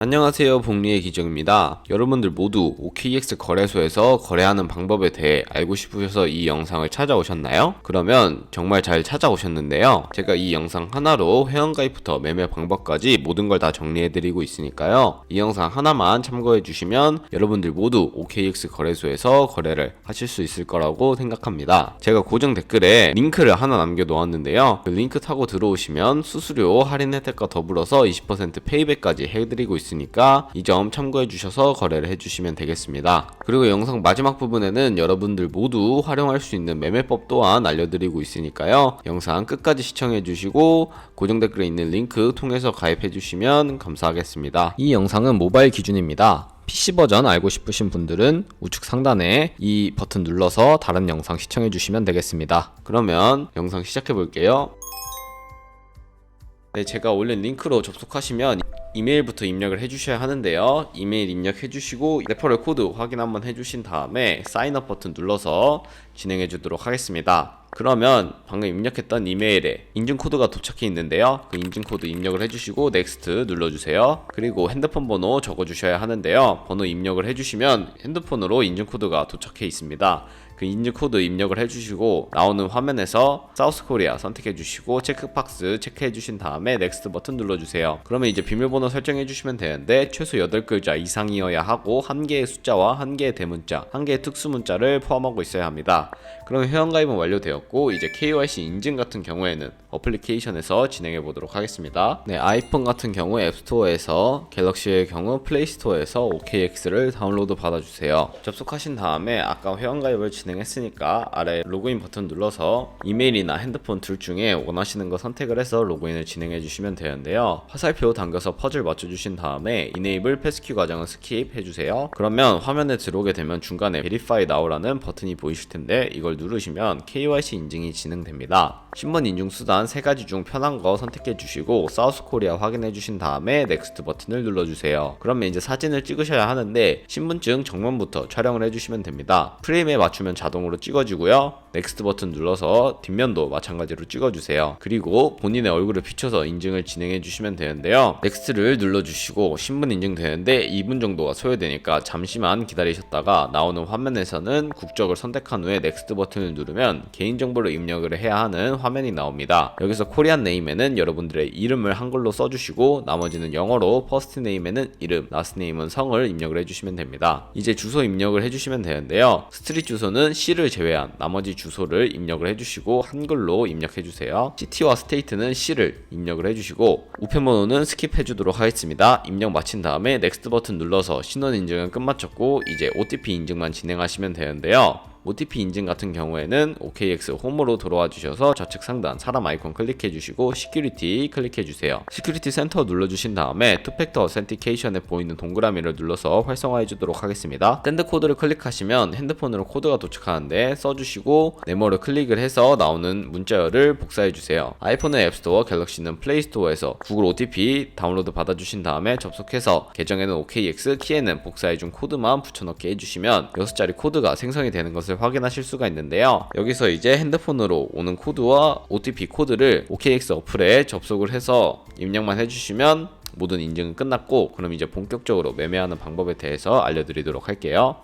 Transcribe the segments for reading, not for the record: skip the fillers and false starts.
안녕하세요, 복리의 기정입니다. 여러분들 모두 OKX 거래소에서 거래하는 방법에 대해 알고 싶으셔서 이 영상을 찾아오셨나요? 그러면 정말 잘 찾아오셨는데요. 제가 이 영상 하나로 회원가입부터 매매 방법까지 모든 걸 다 정리해드리고 있으니까요. 이 영상 하나만 참고해주시면 여러분들 모두 OKX 거래소에서 거래를 하실 수 있을 거라고 생각합니다. 제가 고정 댓글에 링크를 하나 남겨놓았는데요. 그 링크 타고 들어오시면 수수료 할인 혜택과 더불어서 20% 페이백까지 해드리고 있으니까 이 점 참고해 주셔서 거래를 해주시면 되겠습니다. 그리고 영상 마지막 부분에는 여러분들 모두 활용할 수 있는 매매법 또한 알려드리고 있으니까요. 영상 끝까지 시청해 주시고 고정 댓글에 있는 링크 통해서 가입해 주시면 감사하겠습니다. 이 영상은 모바일 기준입니다. PC 버전 알고 싶으신 분들은 우측 상단에 이 버튼 눌러서 다른 영상 시청해 주시면 되겠습니다. 그러면 영상 시작해 볼게요. 네, 제가 올린 링크로 접속하시면 이메일부터 입력을 해주셔야 하는데요. 이메일 입력해 주시고 레퍼럴 코드 확인 한번 해주신 다음에 사인업 버튼 눌러서 진행해 주도록 하겠습니다. 그러면 방금 입력했던 이메일에 인증코드가 도착해 있는데요. 그 인증코드 입력을 해주시고 넥스트 눌러주세요. 그리고 핸드폰 번호 적어주셔야 하는데요. 번호 입력을 해주시면 핸드폰으로 인증코드가 도착해 있습니다. 그 인증코드 입력을 해주시고 나오는 화면에서 사우스코리아 선택해주시고 체크박스 체크해주신 다음에 넥스트 버튼 눌러주세요. 그러면 이제 비밀번호 설정해주시면 되는데 최소 8글자 이상이어야 하고 1개의 숫자와 1개의 대문자, 1개의 특수문자를 포함하고 있어야 합니다. 그럼 회원가입은 완료되었고 이제 KYC 인증 같은 경우에는 어플리케이션에서 진행해 보도록 하겠습니다. 네, 아이폰 같은 경우 앱스토어에서, 갤럭시의 경우 플레이스토어에서 OKX를 다운로드 받아주세요. 접속하신 다음에 아까 회원가입을 진행했으니까 아래 로그인 버튼 눌러서 이메일이나 핸드폰 둘 중에 원하시는 거 선택을 해서 로그인을 진행해 주시면 되는데요. 화살표 당겨서 퍼즐 맞춰주신 다음에 이네이블 패스키 과정을 스킵 해주세요. 그러면 화면에 들어오게 되면 중간에 Verify Now라는 버튼이 보이실 텐데 이걸 누르시면 KYC 인증이 진행됩니다. 신분 인증 수단 3가지 중 편한 거 선택해 주시고 사우스코리아 확인해 주신 다음에 넥스트 버튼을 눌러주세요. 그러면 이제 사진을 찍으셔야 하는데 신분증 정면부터 촬영을 해주시면 됩니다. 프레임에 맞추면 자동으로 찍어지고요. 넥스트 버튼 눌러서 뒷면도 마찬가지로 찍어주세요. 그리고 본인의 얼굴을 비춰서 인증을 진행해 주시면 되는데요. 넥스트를 눌러주시고 신분 인증되는데 2분 정도가 소요되니까 잠시만 기다리셨다가 나오는 화면에서는 국적을 선택한 후에 넥스트 버튼을 누르면 개인정보를 입력을 해야 하는 화면이 나옵니다. 여기서 코리안 네임에는 여러분들의 이름을 한글로 써주시고 나머지는 영어로 퍼스트 네임에는 이름, 라스트 네임은 성을 입력을 해주시면 됩니다. 이제 주소 입력을 해주시면 되는데요. 스트릿 주소는 C를 제외한 나머지 주소를 입력을 해주시고 한글로 입력해주세요. 시티와 스테이트는 C를 입력을 해주시고 우편번호는 스킵해주도록 하겠습니다. 입력 마친 다음에 넥스트 버튼 눌러서 신원 인증은 끝마쳤고 이제 OTP 인증만 진행하시면 되는데요. OTP 인증 같은 경우에는 OKX 홈으로 돌아와 주셔서 좌측 상단 사람 아이콘 클릭해 주시고 시큐리티 클릭해 주세요. 시큐리티 센터 눌러 주신 다음에 투팩터 어센티케이션에 보이는 동그라미를 눌러서 활성화해 주도록 하겠습니다. 샌드 코드를 클릭하시면 핸드폰으로 코드가 도착하는데 써주시고 네모를 클릭을 해서 나오는 문자열을 복사해 주세요. 아이폰은 앱스토어, 갤럭시는 플레이스토어에서 구글 OTP 다운로드 받아주신 다음에 접속해서 계정에는 OKX, 키에는 복사해 준 코드만 붙여넣기 해주시면 6자리 코드가 생성이 되는 것을 확인하실 수가 있는데요. 여기서 이제 핸드폰으로 오는 코드와 OTP 코드를 OKX 어플에 접속을 해서 입력만 해주시면 모든 인증은 끝났고 그럼 이제 본격적으로 매매하는 방법에 대해서 알려드리도록 할게요.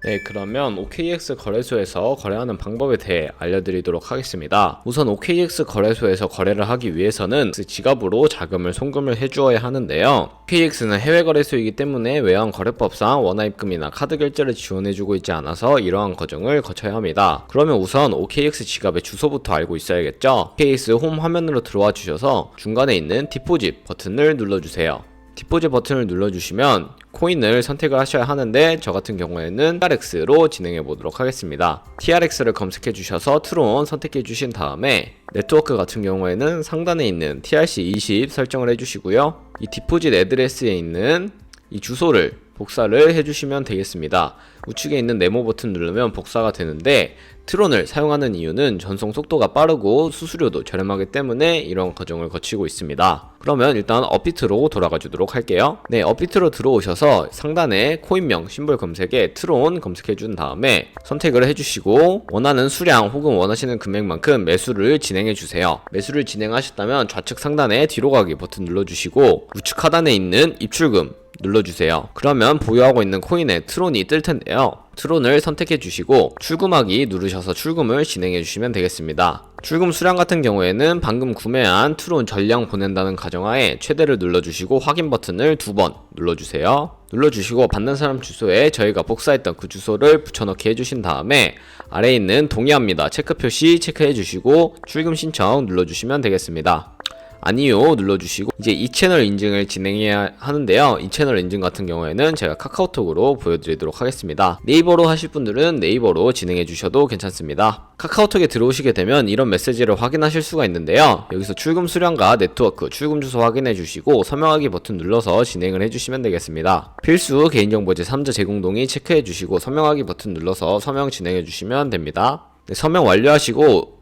네, 그러면 OKX 거래소에서 거래하는 방법에 대해 알려드리도록 하겠습니다. 우선 OKX 거래소에서 거래를 하기 위해서는 지갑으로 자금을 송금을 해주어야 하는데요. OKX는 해외 거래소이기 때문에 외환 거래법상 원화입금이나 카드 결제를 지원해주고 있지 않아서 이러한 과정을 거쳐야 합니다. 그러면 우선 OKX 지갑의 주소부터 알고 있어야겠죠. OKX 홈 화면으로 들어와 주셔서 중간에 있는 디포짓 버튼을 눌러주세요. 디포짓 버튼을 눌러주시면 코인을 선택을 하셔야 하는데 저 같은 경우에는 TRX로 진행해 보도록 하겠습니다. TRX를 검색해 주셔서 트론 선택해 주신 다음에 네트워크 같은 경우에는 상단에 있는 TRC20 설정을 해 주시고요. 이 디포짓 애드레스에 있는 이 주소를 복사를 해주시면 되겠습니다. 우측에 있는 네모 버튼 누르면 복사가 되는데 트론을 사용하는 이유는 전송 속도가 빠르고 수수료도 저렴하기 때문에 이런 과정을 거치고 있습니다. 그러면 일단 업비트로 돌아가 주도록 할게요. 네, 업비트로 들어오셔서 상단에 코인명 심볼 검색에 트론 검색해 준 다음에 선택을 해주시고 원하는 수량 혹은 원하시는 금액만큼 매수를 진행해 주세요. 매수를 진행하셨다면 좌측 상단에 뒤로 가기 버튼 눌러주시고 우측 하단에 있는 입출금 눌러주세요. 그러면 보유하고 있는 코인에 트론이 뜰 텐데요. 트론을 선택해 주시고 출금하기 누르셔서 출금을 진행해 주시면 되겠습니다. 출금 수량 같은 경우에는 방금 구매한 트론 전량 보낸다는 가정하에 최대를 눌러주시고 확인 버튼을 2번 눌러주세요. 눌러주시고 받는 사람 주소에 저희가 복사했던 그 주소를 붙여넣기 해주신 다음에 아래에 있는 동의합니다 체크 표시 체크해 주시고 출금 신청 눌러주시면 되겠습니다. 아니요 눌러주시고 이제 이 채널 인증을 진행해야 하는데요. 이 채널 인증 같은 경우에는 제가 카카오톡으로 보여드리도록 하겠습니다. 네이버로 하실 분들은 네이버로 진행해 주셔도 괜찮습니다. 카카오톡에 들어오시게 되면 이런 메시지를 확인하실 수가 있는데요. 여기서 출금 수량과 네트워크, 출금 주소 확인해 주시고 서명하기 버튼 눌러서 진행을 해주시면 되겠습니다. 필수 개인정보 제3자 제공동의 체크해 주시고 서명하기 버튼 눌러서 서명 진행해 주시면 됩니다. 네, 서명 완료하시고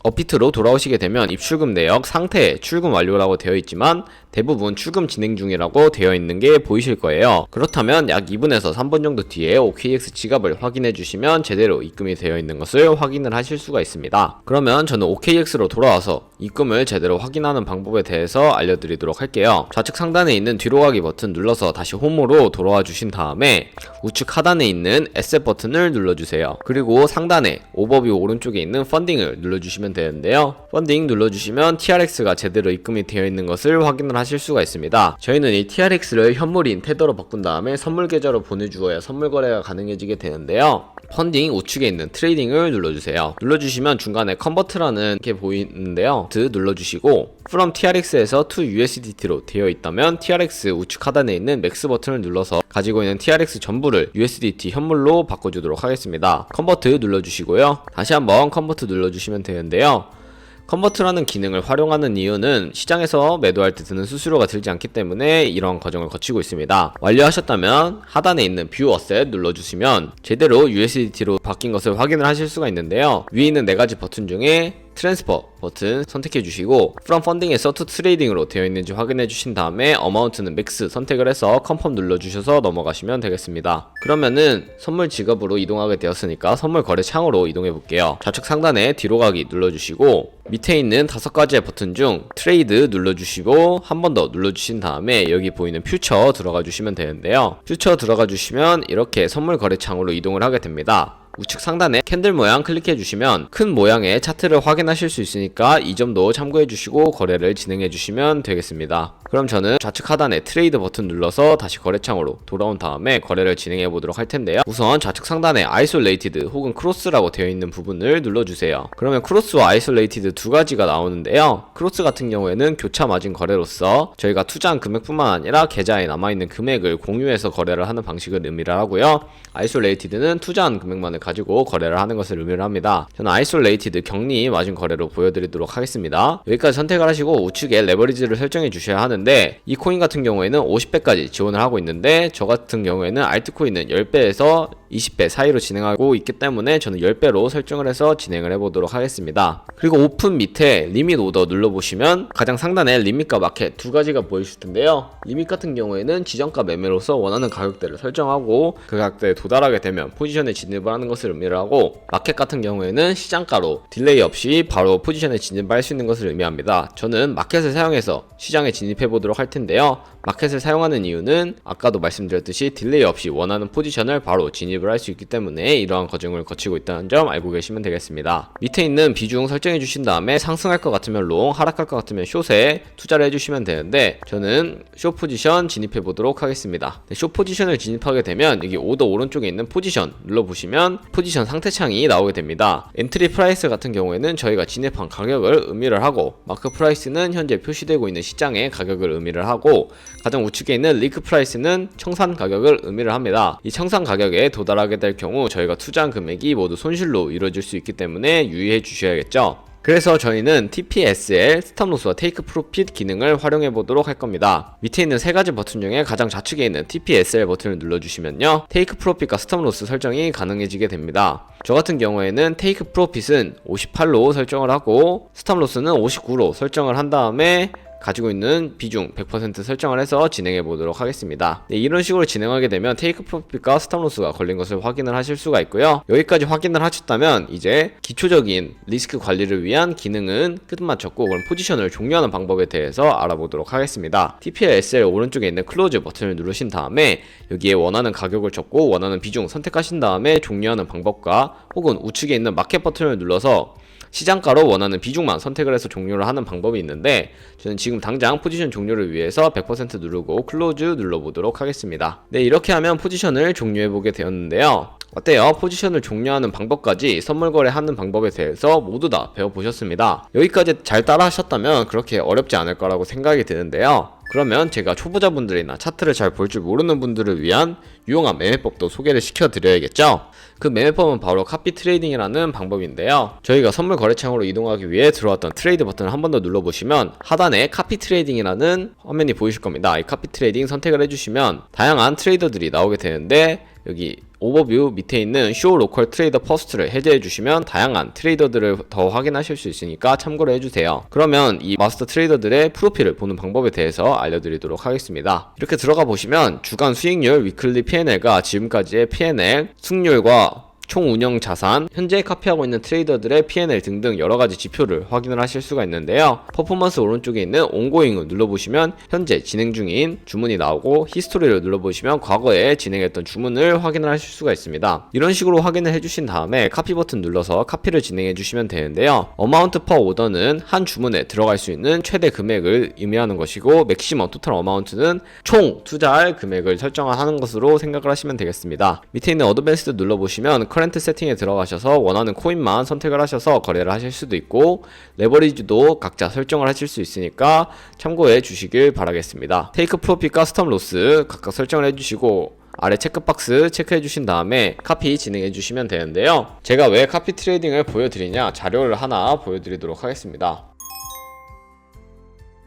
업비트로 돌아오시게 되면 입출금 내역 상태 출금 완료라고 되어 있지만 대부분 출금 진행 중이라고 되어 있는 게 보이실 거예요. 그렇다면 약 2분에서 3분 정도 뒤에 OKX 지갑을 확인해 주시면 제대로 입금이 되어 있는 것을 확인을 하실 수가 있습니다. 그러면 저는 OKX로 돌아와서 입금을 제대로 확인하는 방법에 대해서 알려드리도록 할게요. 좌측 상단에 있는 뒤로 가기 버튼 눌러서 다시 홈으로 돌아와 주신 다음에 우측 하단에 있는 에셋 버튼을 눌러주세요. 그리고 상단에 오버뷰 오른쪽에 있는 펀딩을 눌러주시면 되는데요. 펀딩 눌러주시면 TRX가 제대로 입금이 되어 있는 것을 확인을 하실 수가 있습니다. 저희는 이 TRX를 현물인 테더로 바꾼 다음에 선물 계좌로 보내주어야 선물 거래가 가능해지게 되는데요. 펀딩 우측에 있는 트레이딩을 눌러주세요. 눌러주시면 중간에 컨버트라는 게 보이는데요. 눌러주시고 from TRX에서 to USDT로 되어 있다면 TRX 우측 하단에 있는 맥스 버튼을 눌러서 가지고 있는 TRX 전부를 USDT 현물로 바꿔주도록 하겠습니다. 컨버트 눌러주시고요. 다시 한번 컨버트 눌러주시면 되는데요. 컨버트라는 기능을 활용하는 이유는 시장에서 매도할 때 드는 수수료가 들지 않기 때문에 이런 과정을 거치고 있습니다. 완료하셨다면 하단에 있는 뷰 어셋 눌러주시면 제대로 USDT로 바뀐 것을 확인을 하실 수가 있는데요. 위에 있는 4가지 버튼 중에 트랜스퍼 버튼 선택해 주시고 from funding에서 to trading으로 되어 있는지 확인해 주신 다음에 어마운트는 맥스 선택을 해서 컨펌 눌러 주셔서 넘어가시면 되겠습니다. 그러면은 선물 지갑으로 이동하게 되었으니까 선물 거래 창으로 이동해 볼게요. 좌측 상단에 뒤로 가기 눌러 주시고 밑에 있는 5가지의 버튼 중 트레이드 눌러 주시고 한 번 더 눌러 주신 다음에 여기 보이는 퓨처 들어가 주시면 되는데요. 퓨처 들어가 주시면 이렇게 선물 거래 창으로 이동을 하게 됩니다. 우측 상단에 캔들 모양 클릭해 주시면 큰 모양의 차트를 확인하실 수 있으니까 이 점도 참고해 주시고 거래를 진행해 주시면 되겠습니다. 그럼 저는 좌측 하단에 트레이드 버튼 눌러서 다시 거래창으로 돌아온 다음에 거래를 진행해 보도록 할 텐데요. 우선 좌측 상단에 아이솔레이티드 혹은 크로스라고 되어 있는 부분을 눌러주세요. 그러면 크로스와 아이솔레이티드 2가지가 나오는데요. 크로스 같은 경우에는 교차 마진 거래로서 저희가 투자한 금액뿐만 아니라 계좌에 남아있는 금액을 공유해서 거래를 하는 방식을 의미를 하고요. 아이솔레이티드는 투자한 금액만을 가지고 거래를 하는 것을 의미를 합니다. 저는 아이솔레이티드 격리 마진 거래로 보여드리도록 하겠습니다. 여기까지 선택을 하시고 우측에 레버리지를 설정해 주셔야 하는데 이 코인 같은 경우에는 50배까지 지원을 하고 있는데 저 같은 경우에는 알트코인은 10배에서 20배 사이로 진행하고 있기 때문에 저는 10배로 설정을 해서 진행을 해보도록 하겠습니다. 그리고 오픈 밑에 리밋 오더 눌러보시면 가장 상단에 리밋과 마켓 2가지가 보이실 텐데요. 리밋 같은 경우에는 지정가 매매로서 원하는 가격대를 설정하고 그 가격대에 도달하게 되면 포지션에 진입을 하는 것을 의미를 하고 마켓 같은 경우에는 시장가로 딜레이 없이 바로 포지션에 진입할 수 있는 것을 의미합니다. 저는 마켓을 사용해서 시장에 진입해 보도록 할 텐데요. 마켓을 사용하는 이유는 아까도 말씀드렸듯이 딜레이 없이 원하는 포지션을 바로 진입을 할 수 있기 때문에 이러한 과정을 거치고 있다는 점 알고 계시면 되겠습니다. 밑에 있는 비중 설정해 주신 다음에 상승할 것 같으면 롱, 하락할 것 같으면 숏에 투자를 해주시면 되는데 저는 숏 포지션 진입해 보도록 하겠습니다. 숏 포지션을 진입하게 되면 여기 오더 오른쪽에 있는 포지션 눌러보시면 포지션 상태창이 나오게 됩니다. 엔트리 프라이스 같은 경우에는 저희가 진입한 가격을 의미를 하고 마크 프라이스는 현재 표시되고 있는 시장의 가격을 의미를 하고 가장 우측에 있는 리크 프라이스는 청산 가격을 의미를 합니다. 이 청산 가격에 도달하게 될 경우 저희가 투자한 금액이 모두 손실로 이루어질 수 있기 때문에 유의해 주셔야겠죠. 그래서 저희는 TPSL, 스탑로스와 테이크 프로핏 기능을 활용해 보도록 할 겁니다. 밑에 있는 세 가지 버튼 중에 가장 좌측에 있는 TPSL 버튼을 눌러주시면요, 테이크 프로핏과 스탑로스 설정이 가능해지게 됩니다. 저 같은 경우에는 테이크 프로핏은 58로 설정을 하고 스탑로스는 59로 설정을 한 다음에 가지고 있는 비중 100% 설정을 해서 진행해 보도록 하겠습니다. 네, 이런 식으로 진행하게 되면 테이크 프로핏과 스탑로스가 걸린 것을 확인을 하실 수가 있고요. 여기까지 확인을 하셨다면 이제 기초적인 리스크 관리를 위한 기능은 끝마쳤고, 그럼 포지션을 종료하는 방법에 대해서 알아보도록 하겠습니다. TPSL 오른쪽에 있는 클로즈 버튼을 누르신 다음에 여기에 원하는 가격을 적고 원하는 비중 선택하신 다음에 종료하는 방법과, 혹은 우측에 있는 마켓 버튼을 눌러서 시장가로 원하는 비중만 선택을 해서 종료를 하는 방법이 있는데, 저는 지금 당장 포지션 종료를 위해서 100% 누르고 클로즈 눌러보도록 하겠습니다. 네, 이렇게 하면 포지션을 종료해보게 되었는데요. 어때요? 포지션을 종료하는 방법까지 선물 거래하는 방법에 대해서 모두 다 배워보셨습니다. 여기까지 잘 따라 하셨다면 그렇게 어렵지 않을 거라고 생각이 드는데요. 그러면 제가 초보자분들이나 차트를 잘 볼 줄 모르는 분들을 위한 유용한 매매법도 소개를 시켜드려야겠죠? 그 매매법은 바로 카피 트레이딩이라는 방법인데요. 저희가 선물 거래창으로 이동하기 위해 들어왔던 트레이드 버튼을 한 번 더 눌러보시면 하단에 카피 트레이딩이라는 화면이 보이실 겁니다. 이 카피 트레이딩 선택을 해주시면 다양한 트레이더들이 나오게 되는데, 여기 오버뷰 밑에 있는 쇼 로컬 트레이더 퍼스트를 해제해 주시면 다양한 트레이더들을 더 확인하실 수 있으니까 참고를 해주세요. 그러면 이 마스터 트레이더들의 프로필을 보는 방법에 대해서 알려드리도록 하겠습니다. 이렇게 들어가 보시면 주간 수익률, 위클리 P&L과 지금까지의 P&L, 승률과 총 운영 자산, 현재 카피하고 있는 트레이더들의 P&L 등등 여러가지 지표를 확인을 하실 수가 있는데요. 퍼포먼스 오른쪽에 있는 온고잉을 눌러보시면 현재 진행 중인 주문이 나오고, 히스토리를 눌러보시면 과거에 진행했던 주문을 확인을 하실 수가 있습니다. 이런 식으로 확인을 해주신 다음에 카피 버튼 눌러서 카피를 진행해 주시면 되는데요. 어마운트 퍼 오더는 한 주문에 들어갈 수 있는 최대 금액을 의미하는 것이고, 맥시멈 토탈 어마운트는 총 투자할 금액을 설정하는 것으로 생각을 하시면 되겠습니다. 밑에 있는 어드밴스드 눌러보시면 커렌트 세팅에 들어가셔서 원하는 코인만 선택을 하셔서 거래를 하실 수도 있고, 레버리지도 각자 설정을 하실 수 있으니까 참고해 주시길 바라겠습니다. 테이크 프로핏과 스톱 로스 각각 설정을 해주시고, 아래 체크박스 체크해 주신 다음에 카피 진행해 주시면 되는데요. 제가 왜 카피 트레이딩을 보여드리냐, 자료를 하나 보여드리도록 하겠습니다.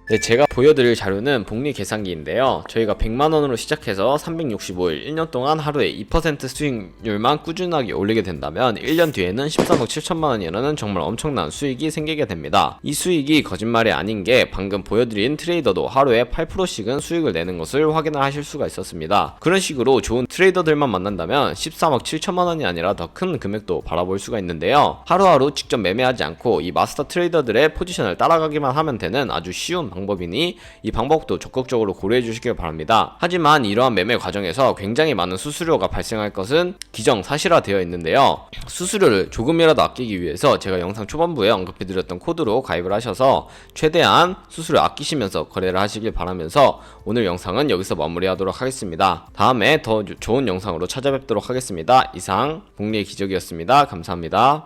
네, 제가 보여드릴 자료는 복리 계산기인데요. 저희가 100만원으로 시작해서 365일 1년 동안 하루에 2% 수익률만 꾸준하게 올리게 된다면 1년 뒤에는 13억 7천만원이라는 정말 엄청난 수익이 생기게 됩니다. 이 수익이 거짓말이 아닌 게, 방금 보여드린 트레이더도 하루에 8%씩은 수익을 내는 것을 확인을 하실 수가 있었습니다. 그런 식으로 좋은 트레이더들만 만난다면 13억 7천만원이 아니라 더 큰 금액도 바라볼 수가 있는데요. 하루하루 직접 매매하지 않고 이 마스터 트레이더들의 포지션을 따라가기만 하면 되는 아주 쉬운 방법이니 이 방법도 적극적으로 고려해 주시길 바랍니다. 하지만 이러한 매매 과정에서 굉장히 많은 수수료가 발생할 것은 기정사실화 되어 있는데요. 수수료를 조금이라도 아끼기 위해서 제가 영상 초반부에 언급해 드렸던 코드로 가입을 하셔서 최대한 수수료 아끼시면서 거래를 하시길 바라면서 오늘 영상은 여기서 마무리하도록 하겠습니다. 다음에 더 좋은 영상으로 찾아뵙도록 하겠습니다. 이상 복리의 기적이었습니다. 감사합니다.